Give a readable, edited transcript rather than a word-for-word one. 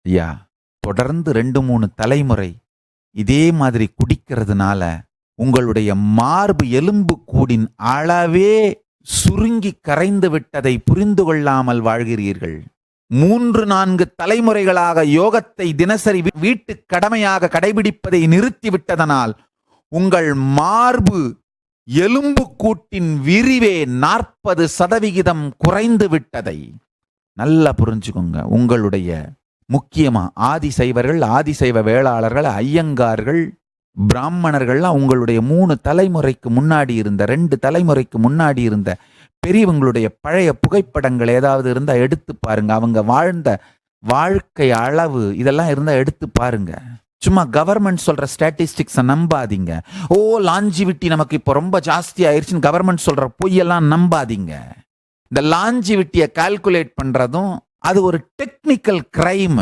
ஐயா, தொடர்ந்து 2-3 தலைமுறை இதே மாதிரி குடிக்கிறதுனால உங்களுடைய மார்பு எலும்பு கூடின் அளவே சுருங்கி கரைந்து விட்டதை புரிந்து கொள்ளாமல் வாழ்கிறீர்கள். 3-4 தலைமுறைகளாக யோகத்தை தினசரி வீட்டு கடமையாக கடைபிடிப்பதை நிறுத்திவிட்டதனால் உங்கள் மார்பு எலும்பு கூட்டின் விரிவே 40% குறைந்து விட்டதை நல்லா புரிஞ்சுக்கோங்க. உங்களுடைய முக்கியமா ஆதிசைவர்கள், ஆதிசைவ வேளாளர்கள், ஐயங்கார்கள், பிராமணர்கள்லாம் உங்களுடைய 3 தலைமுறைக்கு முன்னாடி இருந்த 2 தலைமுறைக்கு முன்னாடி இருந்த பெரியவங்களுடைய பழைய புகைப்படங்கள் ஏதாவது இருந்தா எடுத்து பாருங்க. அவங்க வாழ்ந்த வாழ்க்கை அளவு இதெல்லாம் இருந்தா எடுத்து பாருங்க. சும்மா கவர்மெண்ட் சொல்ற ஸ்டாட்டிஸ்டிக்ஸை நம்பாதீங்க. லாஞ்சிவிட்டி நமக்கு இப்போ ரொம்ப ஜாஸ்தி ஆயிடுச்சுன்னு கவர்மெண்ட் சொல்ற பொய்யெல்லாம் நம்பாதீங்க. இந்த லாஞ்சிவிட்டியை கால்குலேட் பண்றதும் அது ஒரு டெக்னிக்கல் கிரைம்.